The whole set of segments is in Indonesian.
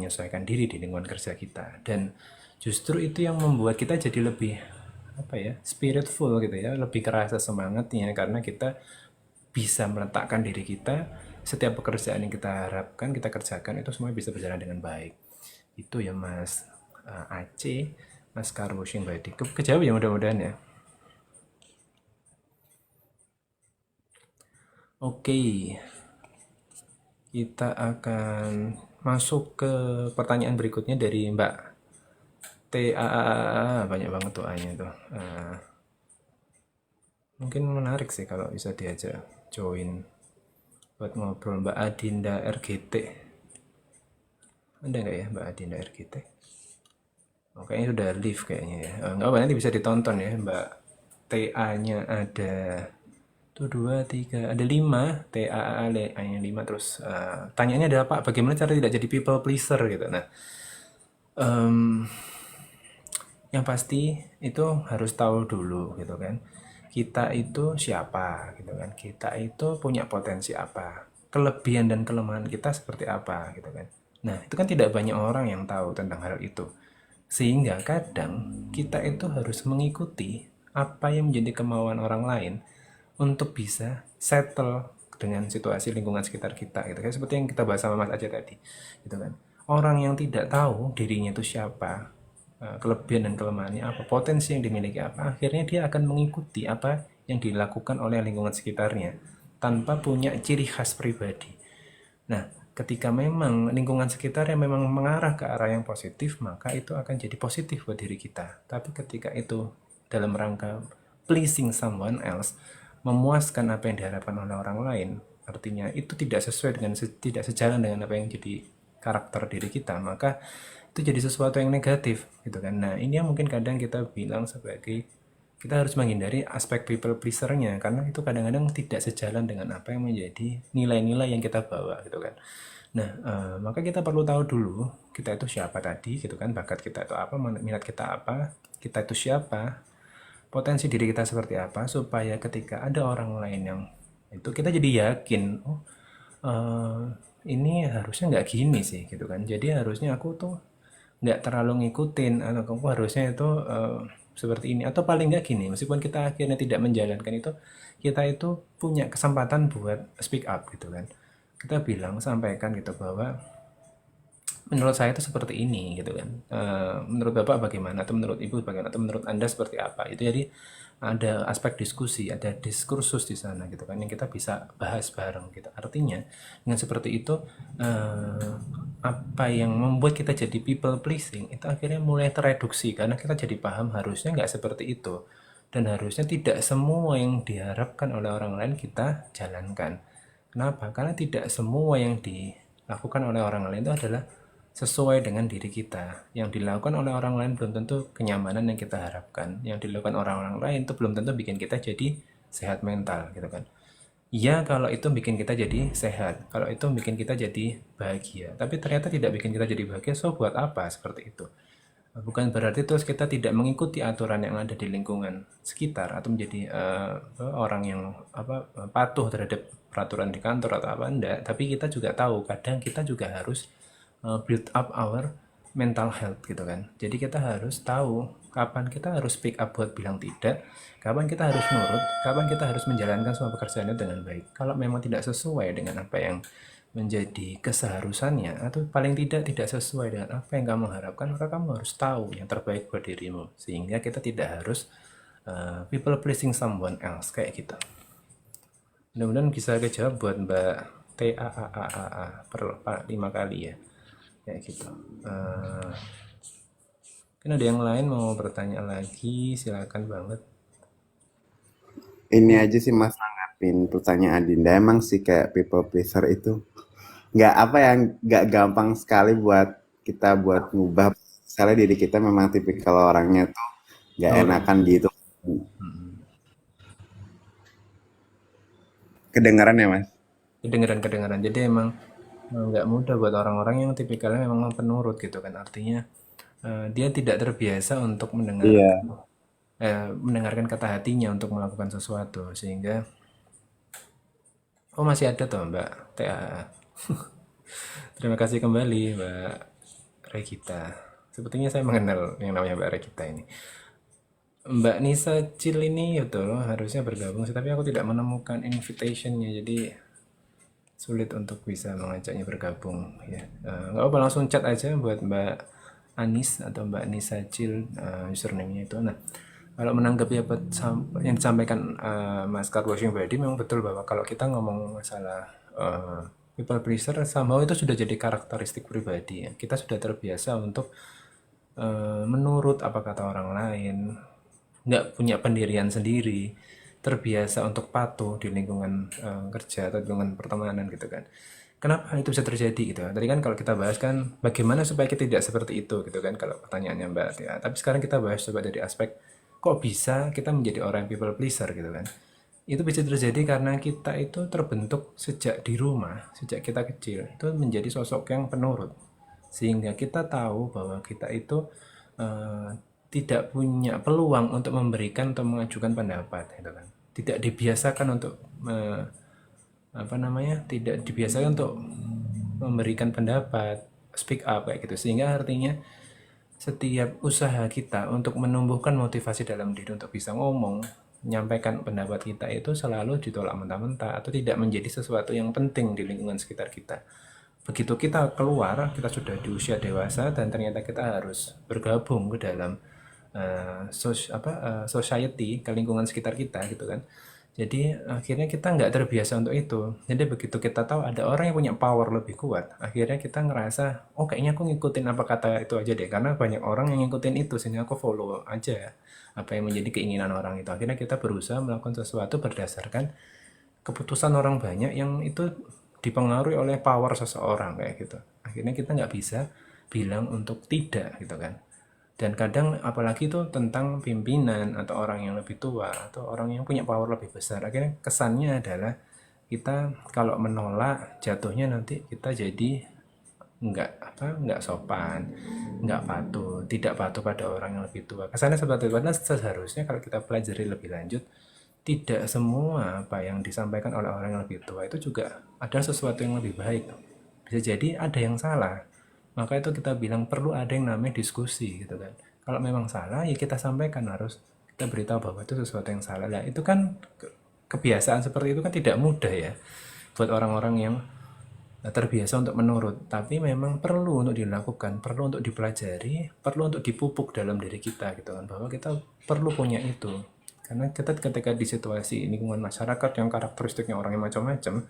menyesuaikan diri di lingkungan kerja kita. Dan justru itu yang membuat kita jadi lebih spiritful gitu ya, lebih kerasa semangatnya karena kita bisa meletakkan diri kita, setiap pekerjaan yang kita harapkan kita kerjakan itu semua bisa berjalan dengan baik. Itu ya Mas Aceh, Mas Karwushing Baidi. Kejawab ya mudah-mudahan ya. Oke, kita akan masuk ke pertanyaan berikutnya dari Mbak TAAA. Banyak banget tuh A-nya tuh. Mungkin menarik sih kalau bisa diajak join buat ngobrol. Mbak Adinda RGT. Ada nggak ya Mbak Adinda RGT? Oh, kayaknya sudah live kayaknya ya. Nggak apa, nanti bisa ditonton ya. Mbak TA-nya ada tuh 2, 3, ada 5. TAA-nya 5. Terus tanyanya adalah Pak, bagaimana cara tidak jadi people pleaser gitu. Nah, em, yang pasti itu harus tahu dulu gitu kan. Kita itu siapa gitu kan. Kita itu punya potensi apa. Kelebihan dan kelemahan kita seperti apa gitu kan. Nah, itu kan tidak banyak orang yang tahu tentang hal itu. Sehingga kadang kita itu harus mengikuti apa yang menjadi kemauan orang lain untuk bisa settle dengan situasi lingkungan sekitar kita gitu kan, seperti yang kita bahas sama Mas Aceh tadi gitu kan. Orang yang tidak tahu dirinya itu siapa, kelebihan dan kelemahannya apa, potensi yang dimiliki apa, akhirnya dia akan mengikuti apa yang dilakukan oleh lingkungan sekitarnya tanpa punya ciri khas pribadi. Nah, ketika memang lingkungan sekitarnya memang mengarah ke arah yang positif, maka itu akan jadi positif buat diri kita. Tapi ketika itu dalam rangka pleasing someone else, memuaskan apa yang diharapkan oleh orang lain, artinya itu tidak sesuai dengan tidak sejalan dengan apa yang jadi karakter diri kita, maka itu jadi sesuatu yang negatif gitu kan. Nah, ini yang mungkin kadang kita bilang sebagai kita harus menghindari aspek people pleaser-nya karena itu kadang-kadang tidak sejalan dengan apa yang menjadi nilai-nilai yang kita bawa gitu kan. Nah, maka kita perlu tahu dulu kita itu siapa tadi gitu kan, bakat kita itu apa, minat kita apa, kita itu siapa, potensi diri kita seperti apa, supaya ketika ada orang lain yang itu kita jadi yakin, oh eh, ini harusnya nggak gini sih gitu kan. Jadi harusnya aku tuh nggak terlalu ngikutin atau kamu harusnya itu seperti ini atau paling nggak gini, meskipun kita akhirnya tidak menjalankan itu, kita itu punya kesempatan buat speak up gitu kan, kita bilang sampaikan gitu bahwa menurut saya itu seperti ini gitu kan. Menurut bapak bagaimana, atau menurut ibu bagaimana, atau menurut anda seperti apa, itu jadi ada aspek diskusi, ada diskursus di sana gitu kan yang kita bisa bahas bareng gitu. Artinya dengan seperti itu eh, apa yang membuat kita jadi people pleasing itu akhirnya mulai tereduksi karena kita jadi paham harusnya nggak seperti itu, dan harusnya tidak semua yang diharapkan oleh orang lain kita jalankan. Kenapa? Karena tidak semua yang dilakukan oleh orang lain itu adalah sesuai dengan diri kita. Yang dilakukan oleh orang lain belum tentu kenyamanan yang kita harapkan. Yang dilakukan orang-orang lain itu belum tentu bikin kita jadi sehat mental gitu kan. Iya, kalau itu bikin kita jadi sehat, kalau itu bikin kita jadi bahagia. Tapi ternyata tidak bikin kita jadi bahagia, so buat apa seperti itu? Bukan berarti terus kita tidak mengikuti aturan yang ada di lingkungan sekitar atau menjadi orang yang patuh terhadap peraturan di kantor atau apa, enggak. Tapi kita juga tahu kadang kita juga harus build up our mental health gitu kan. Jadi kita harus tahu kapan kita harus speak up buat bilang tidak, kapan kita harus nurut, kapan kita harus menjalankan semua pekerjaannya dengan baik. Kalau memang tidak sesuai dengan apa yang menjadi keseharusannya atau paling tidak sesuai dengan apa yang kamu harapkan, maka kamu harus tahu yang terbaik buat dirimu sehingga kita tidak harus people pleasing someone else kayak gitu. Mudah-mudahan bisa kejawab buat Mbak TAAAA per 5 kali ya kayak gitu. Mungkin ada yang lain mau bertanya lagi, silakan banget. Ini aja sih Mas nanggapin pertanyaan Dinda. Emang sih kayak people pleaser itu nggak apa ya, nggak gampang sekali buat kita buat ngubah. Misalnya diri kita memang tipikal orangnya tuh nggak Oh iya, enakan gitu. Kedengaran ya Mas? kedengeran-kedengeran. Jadi emang nggak mudah buat orang-orang yang tipikalnya memang penurut gitu kan. Artinya dia tidak terbiasa untuk Iya. mendengarkan kata hatinya untuk melakukan sesuatu sehingga oh masih ada tuh Mbak TA. Terima kasih kembali Mbak. Regita. Sepertinya saya mengenal yang namanya Mbak Regita ini. Mbak Nisa Cil ini betul harusnya bergabung, tapi aku tidak menemukan invitationnya, jadi sulit untuk bisa mengajaknya bergabung ya. Nggak apa, langsung chat aja buat Mbak Anis atau Mbak Nisa Cil, username-nya itu. Nah, kalau menanggapi apa yang disampaikan Mas Karl Washing Body, memang betul bahwa kalau kita ngomong masalah people pleaser, somehow itu sudah jadi karakteristik pribadi ya. Kita sudah terbiasa untuk menurut apa kata orang lain, nggak punya pendirian sendiri, terbiasa untuk patuh di lingkungan kerja atau lingkungan pertemanan gitu kan. Kenapa itu bisa terjadi gitu? Tadi kan kalau kita bahas kan bagaimana supaya kita tidak seperti itu gitu kan kalau pertanyaannya Mbak ya. Tapi sekarang kita bahas coba dari aspek kok bisa kita menjadi orang people pleaser gitu kan. Itu bisa terjadi karena kita itu terbentuk sejak di rumah, sejak kita kecil itu menjadi sosok yang penurut. Sehingga kita tahu bahwa kita itu eh, tidak punya peluang untuk memberikan atau mengajukan pendapat gitu kan. Tidak dibiasakan untuk apa namanya? Tidak dibiasakan untuk memberikan pendapat, speak up kayak gitu. Sehingga artinya setiap usaha kita untuk menumbuhkan motivasi dalam diri untuk bisa ngomong, menyampaikan pendapat kita itu selalu ditolak mentah-mentah atau tidak menjadi sesuatu yang penting di lingkungan sekitar kita. Begitu kita keluar, kita sudah di usia dewasa dan ternyata kita harus bergabung ke dalam society, ke lingkungan sekitar kita gitu kan. Jadi akhirnya kita nggak terbiasa untuk itu. Jadi begitu kita tahu ada orang yang punya power lebih kuat, akhirnya kita ngerasa, oh kayaknya aku ngikutin apa kata itu aja deh. Karena banyak orang yang ngikutin itu, sehingga aku follow aja apa yang menjadi keinginan orang itu. Akhirnya kita berusaha melakukan sesuatu berdasarkan keputusan orang banyak yang itu dipengaruhi oleh power seseorang kayak gitu. Akhirnya kita nggak bisa bilang untuk tidak gitu kan. Dan kadang apalagi itu tentang pimpinan atau orang yang lebih tua atau orang yang punya power lebih besar. Akhirnya kesannya adalah kita kalau menolak jatuhnya nanti kita jadi nggak sopan, nggak patuh, tidak patuh pada orang yang lebih tua. Kesannya seperti itu. Padahal seharusnya kalau kita pelajari lebih lanjut, tidak semua apa yang disampaikan oleh orang yang lebih tua itu juga ada sesuatu yang lebih baik. Bisa jadi ada yang salah. Maka itu kita bilang perlu ada yang namanya diskusi gitu kan. Kalau memang salah ya kita sampaikan, harus kita beritahu bahwa itu sesuatu yang salah. Nah, itu kan kebiasaan seperti itu kan tidak mudah ya buat orang-orang yang terbiasa untuk menurut, tapi memang perlu untuk dilakukan, perlu untuk dipelajari, perlu untuk dipupuk dalam diri kita gitu kan, bahwa kita perlu punya itu. Karena kita ketika di situasi lingkungan masyarakat yang karakteristiknya orangnya macam-macam,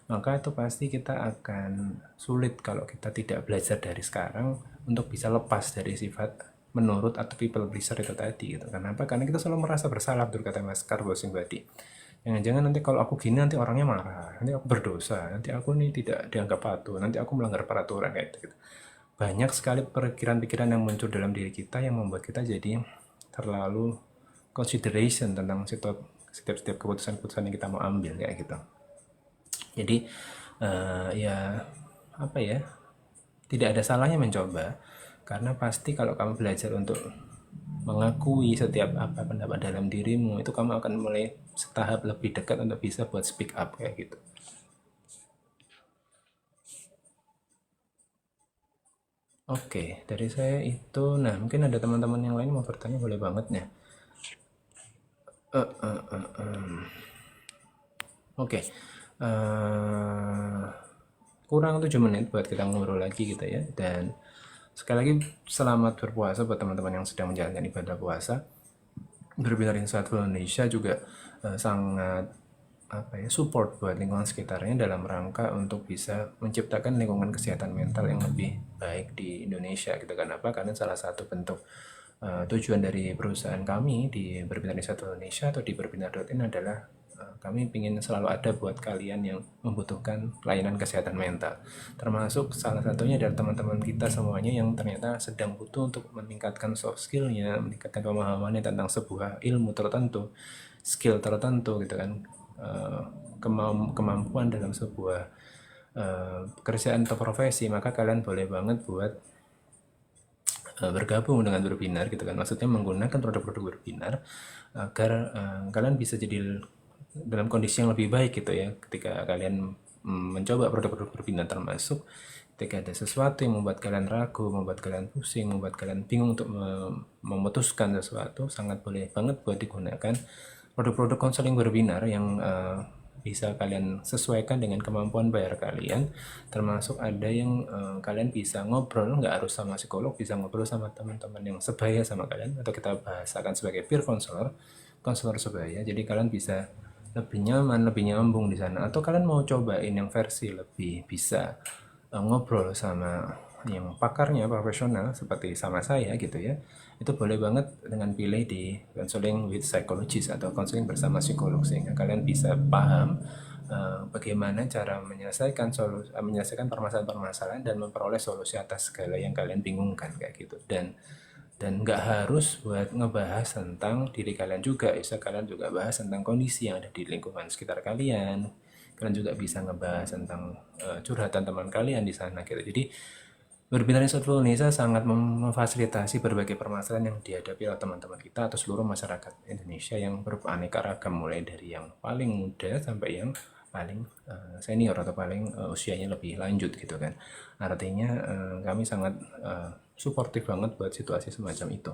maka itu pasti kita akan sulit kalau kita tidak belajar dari sekarang untuk bisa lepas dari sifat menurut atau people pleaser itu tadi gitu. Kenapa? Karena kita selalu merasa bersalah, betul kata Mas Karl Badi. Jangan-jangan nanti kalau aku gini nanti orangnya marah, nanti aku berdosa, nanti aku nih tidak dianggap patuh, nanti aku melanggar peraturan kayak gitu. Banyak sekali pikiran-pikiran yang muncul dalam diri kita yang membuat kita jadi terlalu consideration tentang setiap keputusan-keputusan yang kita mau ambil kayak gitu. Jadi ya apa ya, tidak ada salahnya mencoba, karena pasti kalau kamu belajar untuk mengakui setiap apa pendapat dalam dirimu, itu kamu akan mulai setahap lebih dekat untuk bisa buat speak up kayak gitu. Oke, dari saya itu. Nah, mungkin ada teman-teman yang lain mau bertanya, boleh banget ya. Oke. Kurang 7 menit buat kita ngobrol lagi gitu ya. Dan sekali lagi selamat berpuasa buat teman-teman yang sedang menjalankan ibadah puasa. Berbinar Insight Indonesia juga sangat support buat lingkungan sekitarnya dalam rangka untuk bisa menciptakan lingkungan kesehatan mental yang lebih baik di Indonesia gitu kan. Apa? Karena salah satu bentuk tujuan dari perusahaan kami di Berbinar Insight Indonesia atau di berbinar.in adalah kami ingin selalu ada buat kalian yang membutuhkan pelayanan kesehatan mental. Termasuk salah satunya adalah teman-teman kita semuanya yang ternyata sedang butuh untuk meningkatkan soft skill-nya, meningkatkan pemahamannya tentang sebuah ilmu tertentu, skill tertentu gitu kan, kemampuan dalam sebuah pekerjaan atau profesi. Maka kalian boleh banget buat bergabung dengan Berbinar gitu kan. Maksudnya menggunakan produk-produk Berbinar agar kalian bisa jadi dalam kondisi yang lebih baik gitu ya, ketika kalian mencoba produk-produk berpindah, termasuk ketika ada sesuatu yang membuat kalian ragu, membuat kalian pusing, membuat kalian bingung untuk memutuskan sesuatu, sangat boleh banget buat digunakan produk-produk konseling berbinar yang bisa kalian sesuaikan dengan kemampuan bayar kalian, termasuk ada yang kalian bisa ngobrol, nggak harus sama psikolog, bisa ngobrol sama teman-teman yang sebaya sama kalian, atau kita bahasakan sebagai peer counselor, konselor sebaya. Jadi kalian bisa lebih nyaman, lebih nyambung di sana. Atau kalian mau cobain yang versi lebih bisa ngobrol sama yang pakarnya, profesional seperti sama saya gitu ya, itu boleh banget dengan pilih di counseling with psychologist atau counseling bersama psikolog, sehingga kalian bisa paham bagaimana cara menyelesaikan permasalahan-permasalahan dan memperoleh solusi atas segala yang kalian bingungkan kayak gitu. Dan nggak harus buat ngebahas tentang diri kalian juga, bisa kalian juga bahas tentang kondisi yang ada di lingkungan sekitar kalian. Kalian juga bisa ngebahas tentang curhatan teman kalian di sana gitu. Jadi Berbinar Institute Indonesia sangat memfasilitasi berbagai permasalahan yang dihadapi oleh teman-teman kita atau seluruh masyarakat Indonesia yang beraneka ragam, mulai dari yang paling muda sampai yang paling senior atau paling usianya lebih lanjut gitu kan. Artinya kami sangat suportif banget buat situasi semacam itu.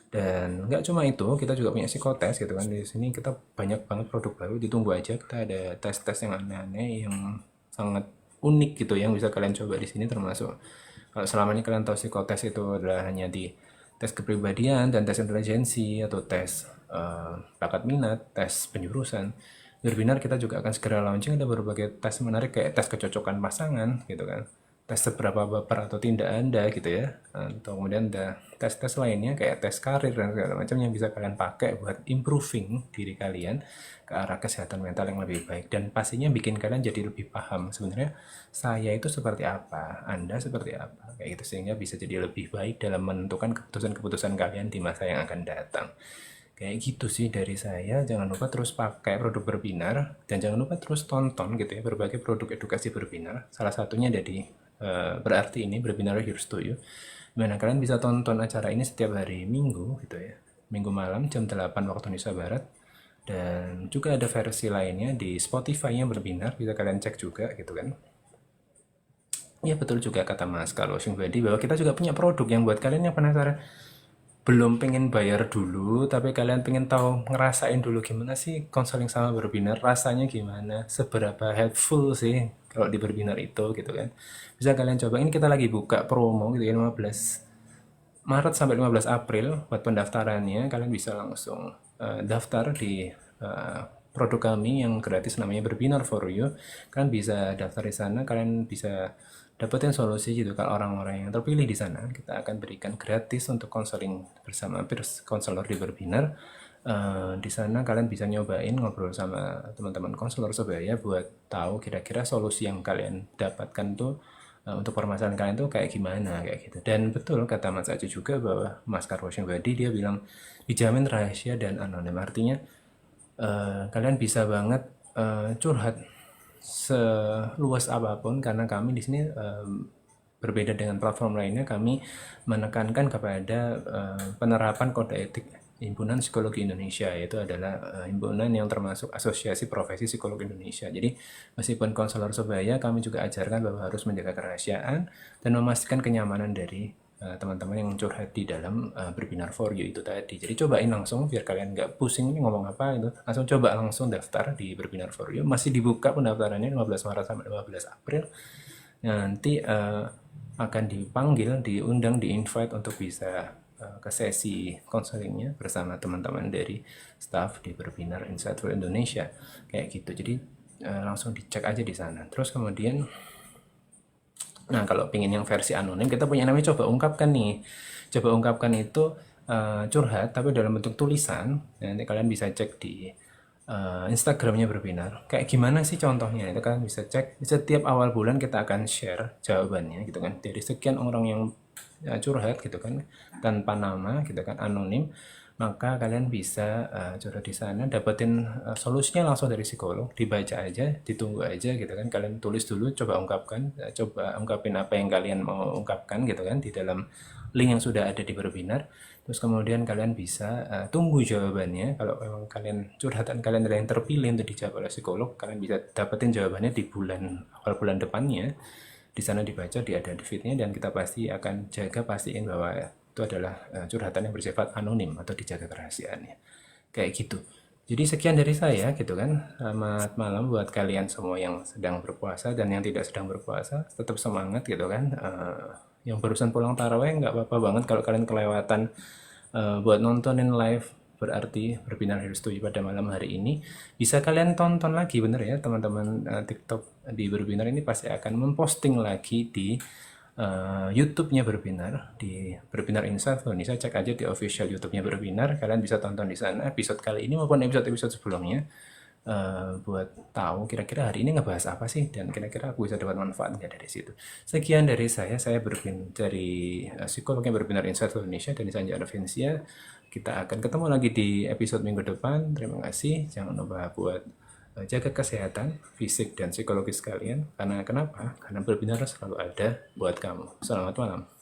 Dan nggak cuma itu, kita juga punya psikotes gitu kan. Di sini kita banyak banget produk baru, ditunggu aja, kita ada tes-tes yang aneh-aneh yang sangat unik gitu yang bisa kalian coba di sini, termasuk kalau selama ini kalian tahu psikotes itu adalah hanya di tes kepribadian dan tes intelijensi atau tes bakat minat, tes penjurusan. Berbinar kita juga akan segera launching ada berbagai tes menarik kayak tes kecocokan pasangan gitu kan. Tes seberapa baper atau tidak Anda gitu ya. Atau kemudian ada tes-tes lainnya kayak tes karir dan segala macam yang bisa kalian pakai buat improving diri kalian ke arah kesehatan mental yang lebih baik, dan pastinya bikin kalian jadi lebih paham sebenarnya saya itu seperti apa, Anda seperti apa kayak gitu, sehingga bisa jadi lebih baik dalam menentukan keputusan-keputusan kalian di masa yang akan datang. Kayak gitu sih dari saya. Jangan lupa terus pakai produk berbinar, dan jangan lupa terus tonton gitu ya berbagai produk edukasi berbinar. Salah satunya dari berarti ini berbinar Here's to You, dimana kalian bisa tonton acara ini setiap hari Minggu gitu ya, Minggu malam jam 8 waktu Indonesia Barat. Dan juga ada versi lainnya di Spotify-nya berbinar, bisa kalian cek juga gitu kan. Ya betul juga kata Mas Carl Washing Body bahwa kita juga punya produk yang buat kalian yang penasaran, belum pengen bayar dulu tapi kalian pengen tahu, ngerasain dulu gimana sih konseling sama berbinar, rasanya gimana, seberapa helpful sih kalau di berbinar itu gitu kan. Bisa kalian coba, ini kita lagi buka promo gitu ya, 15 Maret sampai 15 April buat pendaftarannya. Kalian bisa langsung daftar di produk kami yang gratis namanya Berbinar for You. Kalian bisa daftar di sana, kalian bisa dapetin solusi gitu kalau orang-orang yang terpilih di sana. Kita akan berikan gratis untuk konseling bersama peer konselor di Berbinar. Di sana kalian bisa nyobain ngobrol sama teman-teman konselor sebaya buat tahu kira-kira solusi yang kalian dapatkan tuh untuk permasalahan kalian tuh kayak gimana kayak gitu. Dan betul kata Mas Acu juga bahwa Mas Carl Washing Body dia bilang dijamin rahasia dan anonim, artinya kalian bisa banget curhat seluas apapun, karena kami di sini berbeda dengan platform lainnya, kami menekankan kepada penerapan kode etik Himpunan Psikologi Indonesia, yaitu adalah himpunan yang termasuk Asosiasi Profesi Psikolog Indonesia. Jadi meskipun konselor sebaya, kami juga ajarkan bahwa harus menjaga kerahasiaan dan memastikan kenyamanan dari teman-teman yang curhat di dalam Berbinar for You itu tadi. Jadi cobain langsung biar kalian nggak pusing ini ngomong apa itu. Langsung coba langsung daftar di Berbinar for You. Masih dibuka pendaftarannya 15 Maret sampai 15 April. Nanti akan dipanggil, diundang, di-invite untuk bisa ke sesi konselingnya bersama teman-teman dari staff di Berbinar Institute Indonesia kayak gitu. Jadi langsung dicek aja di sana. Terus kemudian, nah kalau pengen yang versi anonim, kita punya namanya Coba Ungkapkan nih. Coba Ungkapkan itu curhat tapi dalam bentuk tulisan. Nanti kalian bisa cek di Instagramnya Berbinar. Kayak gimana sih contohnya? Itu kalian bisa cek. Setiap awal bulan kita akan share jawabannya gitu kan. Dari sekian orang yang curhat gitu kan, tanpa nama gitu kan, anonim. maka kalian bisa curhat di sana, dapetin solusinya langsung dari psikolog, dibaca aja, ditunggu aja gitu kan. Kalian tulis dulu, coba ungkapkan, coba ungkapin apa yang kalian mau ungkapkan gitu kan di dalam link yang sudah ada di webinar. Terus kemudian kalian bisa tunggu jawabannya. Kalau memang kalian curhatan kalian ada yang terpilih untuk dijawab oleh psikolog, kalian bisa dapetin jawabannya di awal bulan depannya. Di sana dibaca, ada di feednya, dan kita pasti akan jaga, pastiin bahwa itu adalah curhatan yang bersifat anonim atau dijaga kerahasiaannya. Kayak gitu. Jadi sekian dari saya gitu kan. Selamat malam buat kalian semua yang sedang berpuasa dan yang tidak sedang berpuasa. Tetap semangat gitu kan. Yang barusan pulang taraweh nggak apa-apa banget kalau kalian kelewatan buat nontonin live, berarti berbinar harus setuju pada malam hari ini. Bisa kalian tonton lagi, bener ya teman-teman. TikTok di Berbinar ini pasti akan memposting lagi di YouTube-nya Berbinar, di Berbinar Insight. Nih saya cek aja di official YouTube-nya Berbinar, kalian bisa tonton di sana episode kali ini maupun episode-episode sebelumnya, buat tahu kira-kira hari ini ngebahas apa sih, dan kira-kira aku bisa dapat manfaat nggak dari situ. Sekian dari saya berbinar dari psikolognya Berbinar Insight Indonesia, dan saya Arvincia. Kita akan ketemu lagi di episode minggu depan. Terima kasih. Jangan lupa buat jaga kesehatan fisik dan psikologis kalian. Karena kenapa? Karena Berbinar selalu ada buat kamu. Selamat malam.